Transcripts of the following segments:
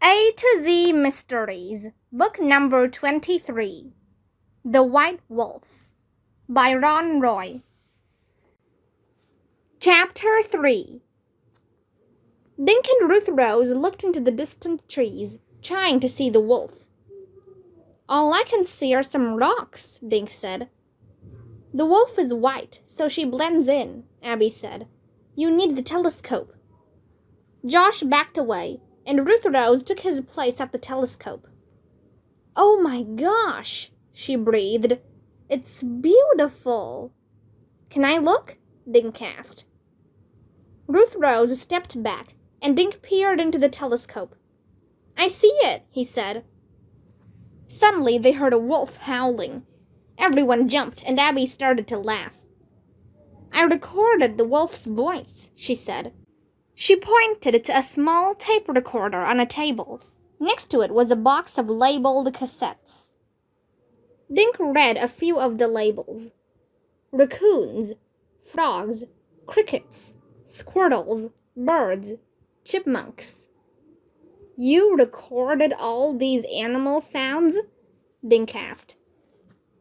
A to Z Mysteries, Book Number 23, The White Wolf, by Ron Roy. Chapter 3. Dink and Ruth Rose looked into the distant trees, trying to see the wolf. All I can see are some rocks, Dink said. The wolf is white, so she blends in, Abby said. You need the telescope. Josh backed away, and Ruth Rose took his place at the telescope. Oh my gosh, she breathed. It's beautiful. Can I look? Dink asked. Ruth Rose stepped back, and Dink peered into the telescope. I see it, he said. Suddenly they heard a wolf howling. Everyone jumped, and Abby started to laugh. I recorded the wolf's voice, she said. She pointed to a small tape recorder on a table. Next to it was a box of labeled cassettes. Dink read a few of the labels. Raccoons, frogs, crickets, squirrels, birds, chipmunks. You recorded all these animal sounds? Dink asked.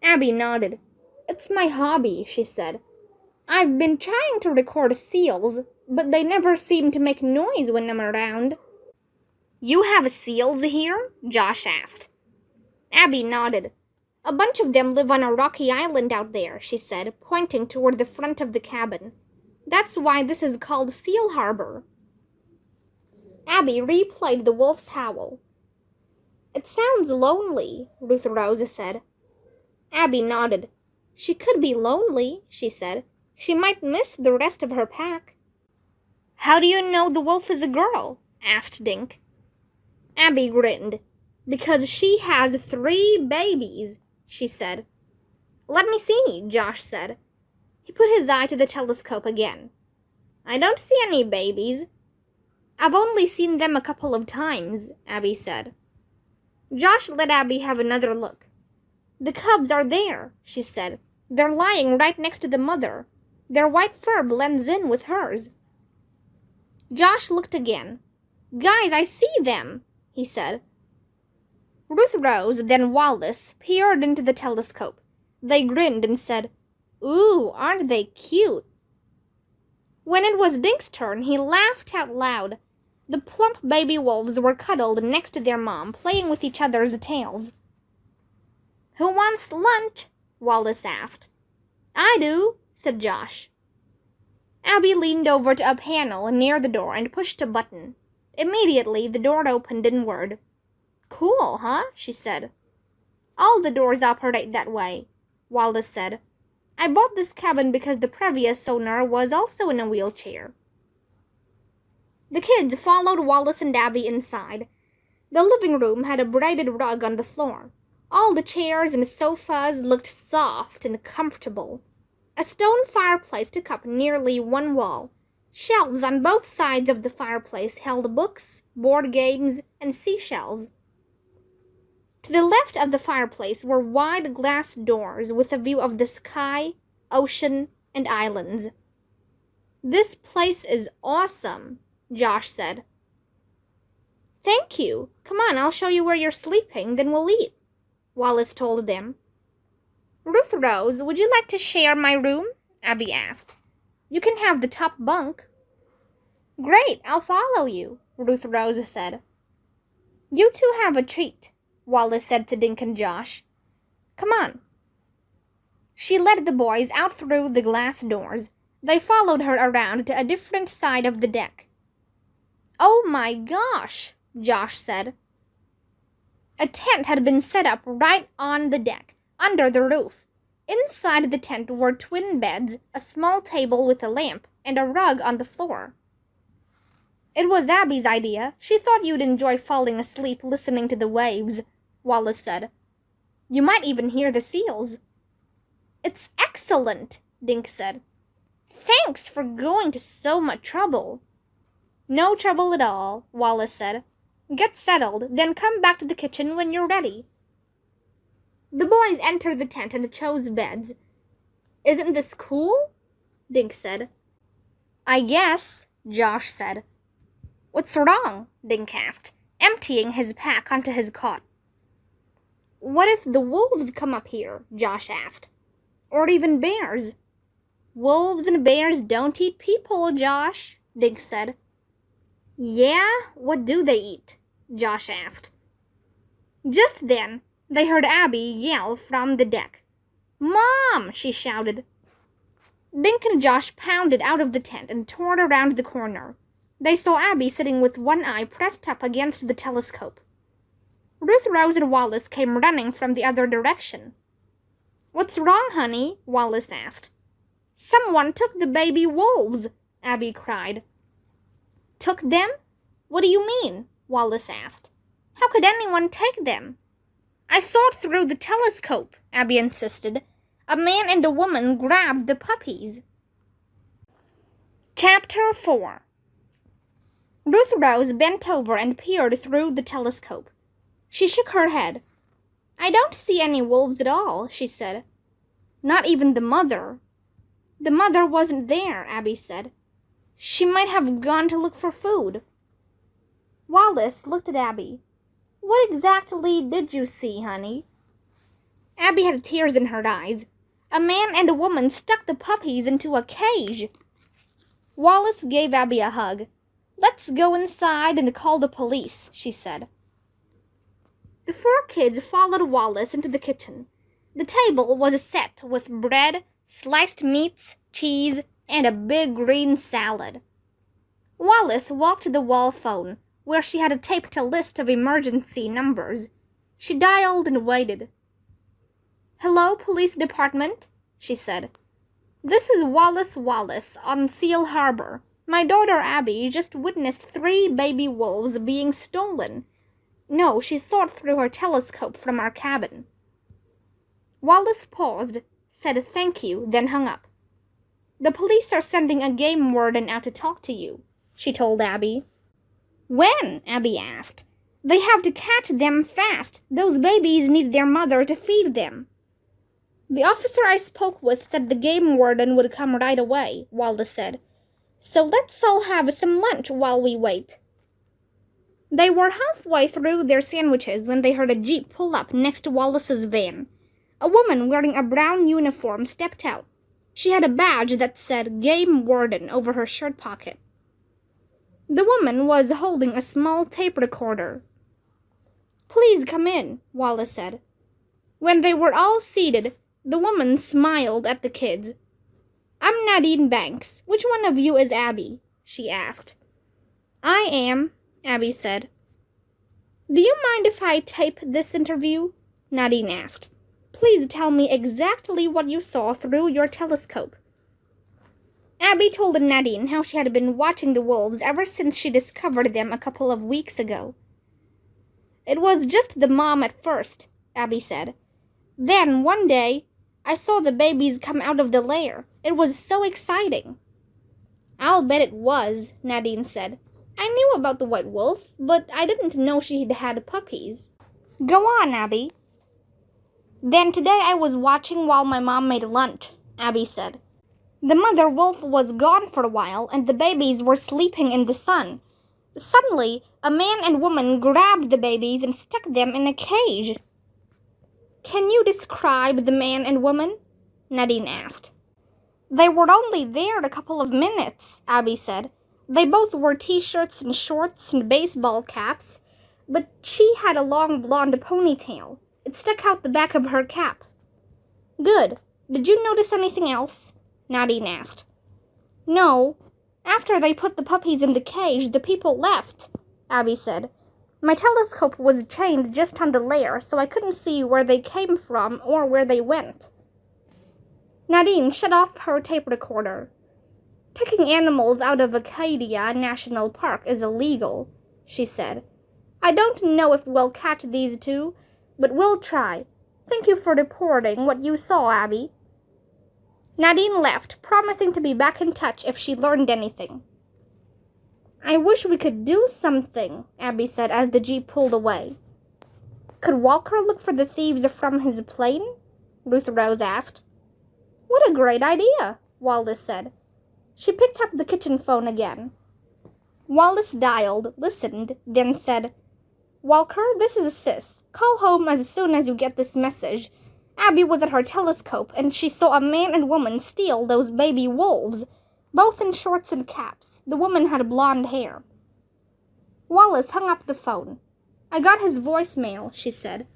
Abby nodded. It's my hobby, she said. I've been trying to record seals, but they never seem to make noise when I'm around. You have seals here? Josh asked. Abby nodded. A bunch of them live on a rocky island out there, she said, pointing toward the front of the cabin. That's why this is called Seal Harbor. Abby replayed the wolf's howl. It sounds lonely, Ruth Rose said. Abby nodded. She could be lonely, she said. She might miss the rest of her pack. How do you know the wolf is a girl? Asked Dink. Abby grinned. Because she has 3 babies, she said. Let me see, Josh said. He put his eye to the telescope again. I don't see any babies. I've only seen them a couple of times, Abby said. Josh let Abby have another look. The cubs are there, she said. They're lying right next to the mother. Their white fur blends in with hers. Josh looked again. Guys, I see them, he said. Ruth Rose, then Wallace, peered into the telescope. They grinned and said, Ooh, aren't they cute? When it was Dink's turn, he laughed out loud. The plump baby wolves were cuddled next to their mom, playing with each other's tails. Who wants lunch? Wallace asked. I do, said Josh. Abby leaned over to a panel near the door and pushed a button. Immediately, the door opened inward. Cool, huh? She said. All the doors operate that way, Wallace said. I bought this cabin because the previous owner was also in a wheelchair. The kids followed Wallace and Abby inside. The living room had a braided rug on the floor. All the chairs and sofas looked soft and comfortable. A stone fireplace took up nearly one wall. Shelves on both sides of the fireplace held books, board games, and seashells. To the left of the fireplace were wide glass doors with a view of the sky, ocean, and islands. This place is awesome, Josh said. Thank you. Come on, I'll show you where you're sleeping, then we'll eat, Wallace told them. Ruth Rose, would you like to share my room? Abby asked. You can have the top bunk. Great, I'll follow you, Ruth Rose said. You two have a treat, Wallace said to Dink and Josh. Come on. She led the boys out through the glass doors. They followed her around to a different side of the deck. Oh my gosh, Josh said. A tent had been set up right on the deck, under the roof. Inside the tent were twin beds, a small table with a lamp, and a rug on the floor. It was Abby's idea. She thought you'd enjoy falling asleep listening to the waves, Wallace said. You might even hear the seals. It's excellent, Dink said. Thanks for going to so much trouble. No trouble at all, Wallace said. Get settled, then come back to the kitchen when you're ready. The boys entered the tent and chose beds. Isn't this cool? Dink said. I guess, Josh said. What's wrong? Dink asked. emptying his pack onto his cot. "What if the wolves come up here?" Josh asked. "Or even bears?" "Wolves and bears don't eat people, Josh," Dink said. "Yeah? What do they eat?" Josh asked. Just then, they heard Abby yell from the deck. "Mom!" she shouted. Dink and Josh pounded out of the tent and tore around the corner. They saw Abby sitting with one eye pressed up against the telescope. Ruth, Rose, and Wallace came running from the other direction. "What's wrong, honey?" Wallace asked. "Someone took the baby wolves," Abby cried. "Took them? What do you mean?" Wallace asked. "How could anyone take them?" "I saw it through the telescope," Abby insisted. "A man and a woman grabbed the puppies." Chapter 4. Ruth Rose bent over and peered through the telescope. She shook her head. "I don't see any wolves at all," she said. "Not even the mother." "The mother wasn't there," Abby said. "She might have gone to look for food." Wallace looked at Abby. "What exactly did you see, honey?" Abby had tears in her eyes. "A man and a woman stuck the puppies into a cage." Wallace gave Abby a hug. "Let's go inside and call the police," she said. The 4 kids followed Wallace into the kitchen. The table was set with bread, sliced meats, cheese, and a big green salad. Wallace walked to the wall phone, where she had taped a list of emergency numbers. She dialed and waited. "Hello, police department," she said. "This is Wallace on Seal Harbor. My daughter Abby just witnessed 3 baby wolves being stolen. No, she saw it through her telescope from our cabin." Wallace paused, said thank you, then hung up. "The police are sending a game warden out to talk to you," she told Abby. "When?" Abby asked. "They have to catch them fast. Those babies need their mother to feed them." "The officer I spoke with said the game warden would come right away," Wallace said. "So let's all have some lunch while we wait." They were halfway through their sandwiches when they heard a jeep pull up next to Wallace's van. A woman wearing a brown uniform stepped out. She had a badge that said Game Warden over her shirt pocket. The woman was holding a small tape recorder. "Please come in," Wallace said. When they were all seated, the woman smiled at the kids. "I'm Nadine Banks. Which one of you is Abby?" she asked. "I am," Abby said. "Do you mind if I tape this interview?" Nadine asked. "Please tell me exactly what you saw through your telescope." Abby told Nadine how she had been watching the wolves ever since she discovered them a couple of weeks ago. "It was just the mom at first," Abby said. "Then, one day, I saw the babies come out of the lair. It was so exciting." "I'll bet it was," Nadine said. "I knew about the white wolf, but I didn't know she'd had puppies." "Go on, Abby." "Then today I was watching while my mom made lunch," Abby said. "The mother wolf was gone for a while, and the babies were sleeping in the sun. Suddenly, a man and woman grabbed the babies and stuck them in a cage." "Can you describe the man and woman?" Nadine asked. "They were only there a couple of minutes," Abby said. "They both wore t-shirts and shorts and baseball caps, but she had a long blonde ponytail. It stuck out the back of her cap." "Good. Did you notice anything else?" Nadine asked. "No. After they put the puppies in the cage, the people left," Abby said. "My telescope was trained just on the lair, so I couldn't see where they came from or where they went." Nadine shut off her tape recorder. "Taking animals out of Acadia National Park is illegal," she said. "I don't know if we'll catch these 2, but we'll try. Thank you for reporting what you saw, Abby." Nadine left, promising to be back in touch if she learned anything. "I wish we could do something," Abby said as the jeep pulled away. "Could Walker look for the thieves from his plane?" Ruth Rose asked. "What a great idea," Wallace said. She picked up the kitchen phone again. Wallace dialed, listened, then said, Walker, this is Sis. Call home as soon as you get this message. Abby was at her telescope and she saw a man and woman steal those baby wolves, both in shorts and caps. The woman had blonde hair. Wallace hung up the phone. I got his voicemail, she said.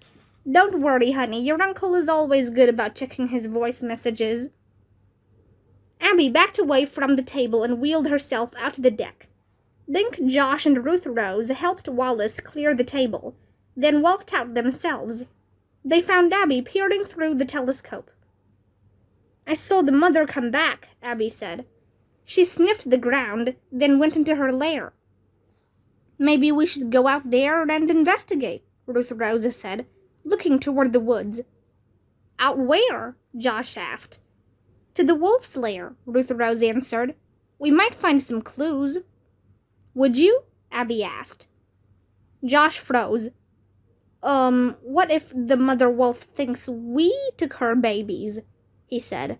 Don't worry, honey. Your uncle is always good about checking his voice messages. Abby backed away from the table and wheeled herself out to the deck. Dink, Josh, and Ruth Rose helped Wallace clear the table, then walked out themselves. They found Abby peering through the telescope. I saw the mother come back, Abby said. She sniffed the ground, then went into her lair. Maybe we should go out there and investigate, Ruth Rose said, looking toward the woods. Out where? Josh asked. To the wolf's lair, Ruth Rose answered. We might find some clues. Would you? Abby asked. Josh froze. What if the mother wolf thinks we took her babies? He said.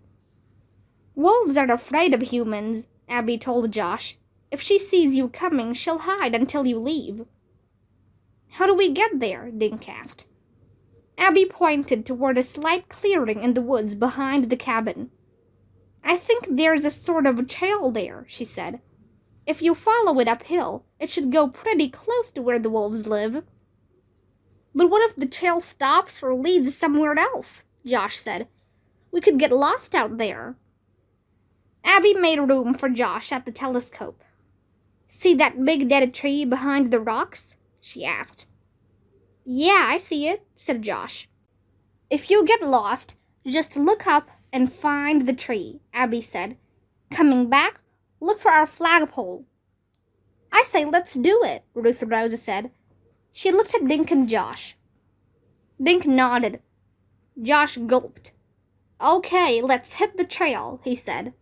Wolves are afraid of humans, Abby told Josh. If she sees you coming, she'll hide until you leave. How do we get there? Dink asked. Abby pointed toward a slight clearing in the woods behind the cabin. I think there's a sort of trail there, she said. If you follow it uphill, it should go pretty close to where the wolves live. But what if the trail stops or leads somewhere else? Josh said. We could get lost out there. Abby made room for Josh at the telescope. See that big dead tree behind the rocks? She asked. Yeah, I see it, said Josh. If you get lost, just look up and find the tree, Abby said. Coming back, look for our flagpole. I say let's do it, Ruth Rose said. She looked at Dink and Josh. Dink nodded. Josh gulped. Okay, let's hit the trail, he said.